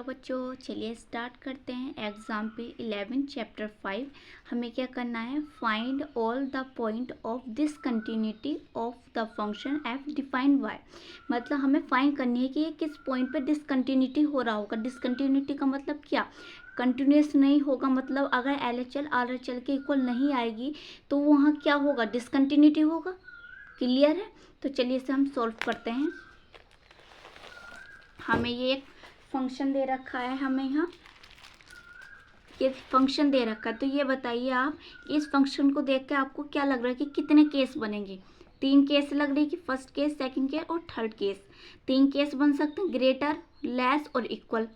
Hello बच्चों, चलिए start करते हैं। Example 11 chapter 5। हमें क्या करना है? Find all the point of discontinuity of the function F defined by. मतलब हमें फाइंड करनी है कि ये किस पॉइंट पे डिसकंटिन्यूटी हो रहा होगा। डिसकंटिन्यूटी का मतलब क्या? कंटिन्यूस नहीं होगा। मतलब अगर LHL RHL के इक्वल नहीं आएगी तो वहाँ क्या होगा? डिसकंटिन्यूटी होगा। क्लियर है? तो चलिए इसे हम सॉल्व करते हैं। हमें ये एक फंक्शन दे रखा है, हमें यहाँ ये फंक्शन दे रखा है। तो ये बताइए आप, इस फंक्शन को देख के आपको क्या लग रहा है कि कितने केस बनेंगे? 3 केस लग रही है कि फर्स्ट केस, सेकंड केस और थर्ड केस। 3 केस बन सकते हैं, ग्रेटर, लेस और इक्वल,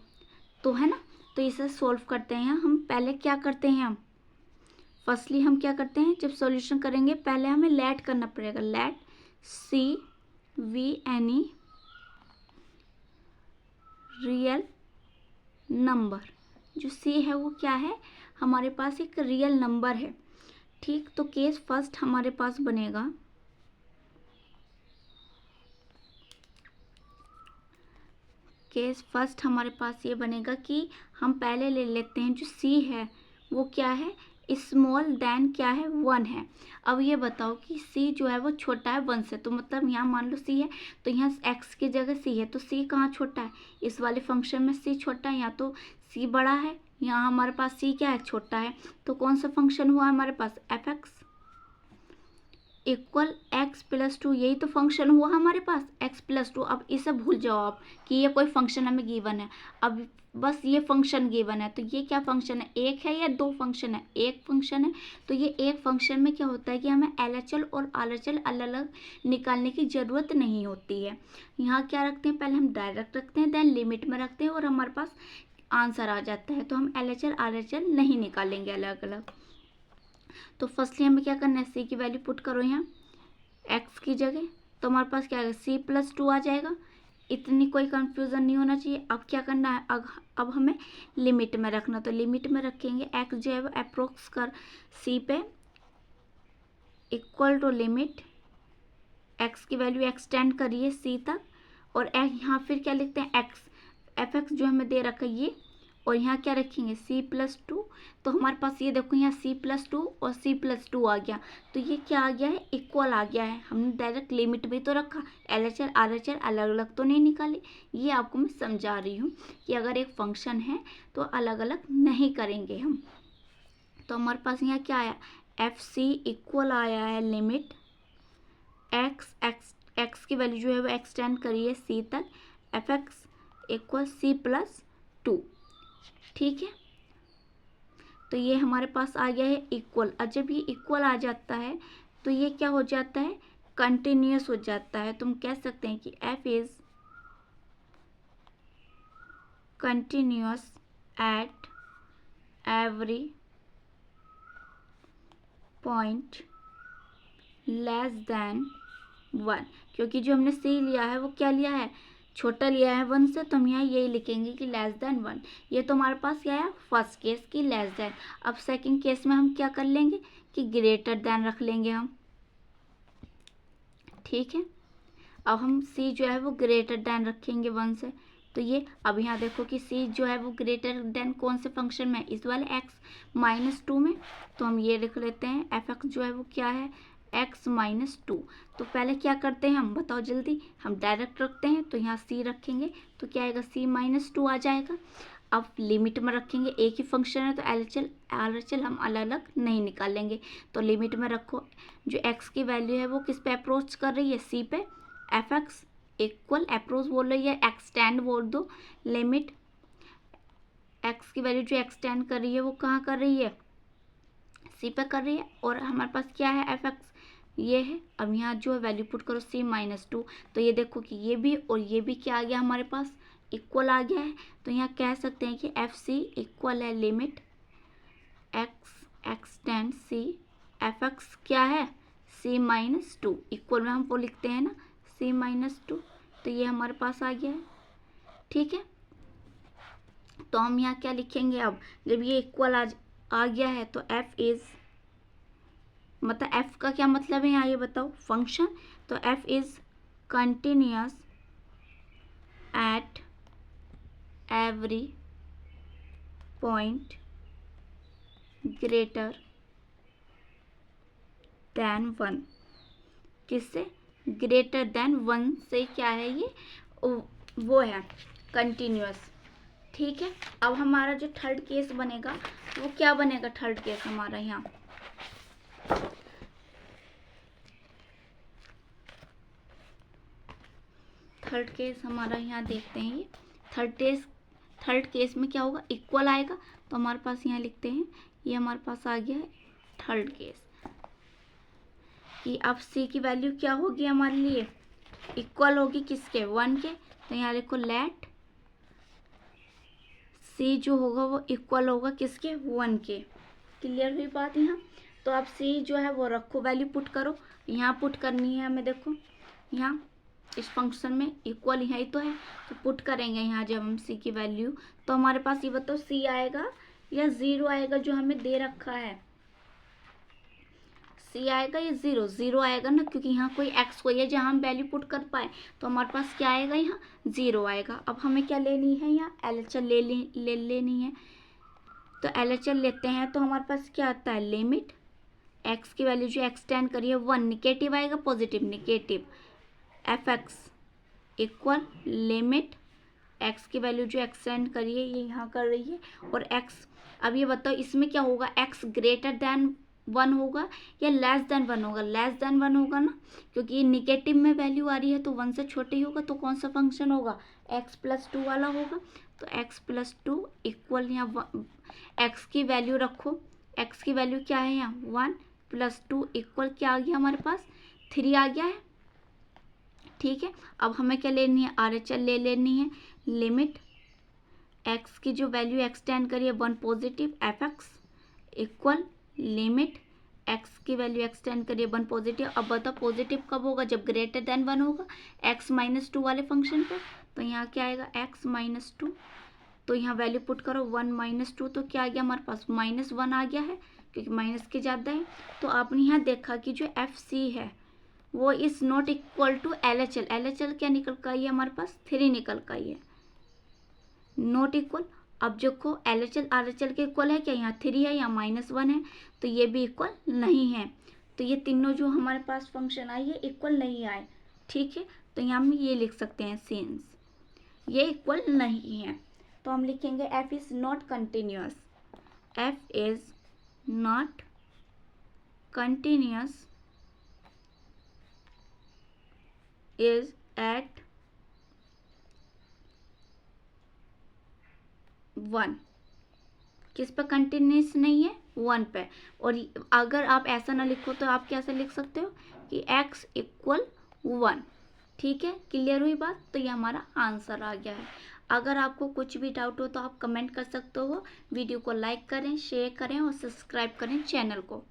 तो है ना। तो इसे सॉल्व करते हैं हम। पहले क्या करते हैं हम? फर्स्टली हम क्या करते हैं, जब सॉल्यूशन करेंगे पहले हमें लेट करना पड़ेगा। Let c be any real number. जो सी है वो क्या है? हमारे पास एक रियल नंबर है। ठीक, तो केस फर्स्ट हमारे पास बनेगा ये बनेगा कि हम पहले ले लेते हैं जो सी है वो क्या है? स्मॉल देन क्या है? 1 है। अब ये बताओ कि सी जो है वो छोटा है 1 से। तो मतलब यहाँ मान लो सी है तो यहाँ x की जगह सी है, तो सी कहाँ छोटा है? इस वाले फंक्शन में सी छोटा है, यहाँ तो सी बड़ा है, यहाँ हमारे पास सी क्या है? छोटा है। तो कौन सा फंक्शन हुआ हमारे पास? fx equal x+2। यही तो फंक्शन हुआ हमारे पास, x+2। अब इसे भूल जाओ आप कि ये कोई फंक्शन हमें गिवन है। अब बस ये फंक्शन गिवन है, तो ये क्या फंक्शन है? एक है या 2 फंक्शन है? एक फंक्शन है। तो ये एक फंक्शन में क्या होता है कि हमें LHL और RHL अलग अलग निकालने की ज़रूरत नहीं होती है। यहाँ क्या रखते हैं? पहले हम डायरेक्ट रखते हैं, देन लिमिट में रखते हैं और हमारे पास आंसर आ जाता है। तो हम LHL RHL नहीं निकालेंगे अलग अलग। तो फर्स्टली हमें क्या करना है? सी की वैल्यू पुट करो यहाँ x की जगह, तो हमारे पास क्या आएगा? C+2 आ जाएगा। इतनी कोई कंफ्यूजन नहीं होना चाहिए। अब क्या करना है? अब हमें लिमिट में रखना। तो लिमिट में रखेंगे x जो है वो अप्रोक्स कर c पे इक्वल टू लिमिट x की वैल्यू एक्सटेंड करिए c तक, और यहाँ फिर क्या लिखते हैं? x fx जो हमें दे रखा है ये, और यहाँ क्या रखेंगे? C+2। तो हमारे पास ये देखो यहाँ C+2 और C+2 आ गया। तो ये क्या आ गया है? इक्वल आ गया है। हमने डायरेक्ट लिमिट भी तो रखा, LHL RHL अलग अलग तो नहीं निकाले। ये आपको मैं समझा रही हूँ कि अगर एक फंक्शन है तो अलग अलग नहीं करेंगे हम। तो हमारे पास यहाँ क्या आया? FC इक्वल आया है लिमिट x की वैल्यू जो है वो एक्सटेंड करिए c तक, fx इक्वल C+2। ठीक है, तो ये हमारे पास आ गया है इक्वल। और जब ये इक्वल आ जाता है तो ये क्या हो जाता है? कंटिन्यूस हो जाता है। तुम कह सकते हैं कि f is continuous at every point less than 1। क्योंकि जो हमने c लिया है वो क्या लिया है? छोटा लिया है 1 से, तो हम यहाँ यही लिखेंगे कि लेस देन 1। ये तो हमारे पास क्या है? फर्स्ट केस की लेस देन। अब सेकंड केस में हम क्या कर लेंगे कि ग्रेटर देन रख लेंगे हम। ठीक है, अब हम c जो है वो ग्रेटर देन रखेंगे 1 से। तो ये अब यहाँ देखो कि c जो है वो ग्रेटर देन कौन से फंक्शन में? इस वाले x-2 में। तो हम ये लिख लेते हैं fx जो है वो क्या है? x-2। तो पहले क्या करते हैं हम? बताओ जल्दी। हम डायरेक्ट रखते हैं, तो यहाँ c रखेंगे तो क्या आएगा? C-2 आ जाएगा। अब लिमिट में रखेंगे, एक ही फंक्शन है तो LHL RHL हम अलग अलग नहीं निकालेंगे। तो लिमिट में रखो, जो x की वैल्यू है वो किस पे अप्रोच कर रही है? c पे। fx इक्वल अप्रोच बोल रही है, एक्सटेंड बोल दो। लिमिट x की वैल्यू जो एक्सटेंड कर रही है वो कहाँ कर रही है? c पे कर रही है। और हमारे पास क्या है? fx ये है। अब यहाँ जो है वैल्यू पुट करो C-2। तो ये देखो कि ये भी और ये भी क्या आ गया हमारे पास? इक्वल आ गया है। तो यहाँ कह सकते हैं कि FC इक्वल है limit x extend c, fx क्या है? C-2। इक्वल में हमको लिखते हैं ना C-2। तो ये हमारे पास आ गया है। ठीक है, तो हम यहाँ क्या लिखेंगे? अब जब ये इक्वल आ गया है तो f इज, मतलब f का क्या मतलब है यहाँ ये बताओ? फंक्शन। तो f is continuous at every point greater than 1। किससे? ग्रेटर देन 1 से क्या है ये? वो है कंटिन्यूअस। ठीक है, अब हमारा जो थर्ड केस बनेगा वो क्या बनेगा? थर्ड केस हमारा यहाँ थर्ड केस हमारा यहाँ देखते हैं। ये थर्ड केस में क्या होगा? इक्वल आएगा। तो हमारे पास यहाँ लिखते हैं, ये हमारे पास आ गया है थर्ड केस कि अब सी की वैल्यू क्या होगी हमारे लिए? इक्वल होगी किसके? 1 के। तो यहाँ लिखो लेट सी जो होगा वो इक्वल होगा किसके? 1 के। क्लियर हुई बात यहाँ? तो अब सी जो है वो रखो, वैल्यू पुट करो। यहाँ पुट करनी है हमें, देखो यहाँ इस फंक्शन में इक्वल यहाँ ही तो है, तो पुट करेंगे यहाँ जब हम सी की वैल्यू, तो हमारे पास ये बताओ सी आएगा या 0 आएगा जो हमें दे रखा है? सी आएगा या 0? 0 आएगा ना, क्योंकि यहाँ कोई एक्स कोई है जहाँ हम वैल्यू पुट कर पाए। तो हमारे पास क्या आएगा? यहाँ 0 आएगा। अब हमें क्या लेनी है? यहाँ एलएचएल ले लेनी है। तो एलएचएल लेते हैं तो हमारे पास क्या आता है? लिमिट एक्स की वैल्यू जो एक्सटेंड करिए 1, निगेटिव आएगा positive, negative F x equal limit x की वैल्यू जो एक्सटेंड करिए ये यहाँ कर रही है, और एक्स। अब ये बताओ इसमें क्या होगा? एक्स ग्रेटर देन 1 होगा या लेस देन 1 होगा? लेस देन 1 होगा ना, क्योंकि ये निगेटिव में वैल्यू आ रही है तो 1 से छोटे ही होगा। तो कौन सा फंक्शन होगा? x+2 वाला होगा। तो x+2 इक्वल यहाँ एक्स की वैल्यू रखो, एक्स की वैल्यू क्या है यहाँ? 1+2 इक्वल क्या आ गया हमारे पास? 3 आ गया है। ठीक है, अब हमें क्या लेनी है? RHL ले लेनी है। लिमिट एक्स की जो वैल्यू एक्सटेंड करिए 1 positive F x equal limit x की वैल्यू एक्सटेंड करिए 1 पॉजिटिव। अब बताओ पॉजिटिव कब होगा? जब ग्रेटर देन 1 होगा, x-2 वाले फंक्शन पे। तो यहाँ क्या आएगा? x-2। तो यहाँ वैल्यू पुट करो 1-2, तो क्या आ गया हमारे पास? -1 आ गया है, क्योंकि माइनस के ज़्यादा है। तो आपने यहाँ देखा कि जो FC है वो is not equal to LHL। LHL क्या निकल का आई है हमारे पास? 3 निकल का आई है, नॉट इक्वल। अब जो को LHL RHL के इक्वल है क्या? यहाँ 3 है, यहाँ -1 है, तो ये भी इक्वल नहीं है। तो ये तीनों जो हमारे पास फंक्शन आए ये इक्वल नहीं आए। ठीक है, तो यहाँ हम ये लिख सकते हैं सिंस ये इक्वल नहीं है। तो हम लिखेंगे f is not continuous. f is not continuous is at 1। किस पे कंटिन्यूस नहीं है? 1 पे। और अगर आप ऐसा ना लिखो तो आप कैसे लिख सकते हो कि x इक्वल 1। ठीक है, क्लियर हुई बात? तो ये हमारा आंसर आ गया है। अगर आपको कुछ भी डाउट हो तो आप कमेंट कर सकते हो। वीडियो को लाइक करें, शेयर करें और सब्सक्राइब करें चैनल को।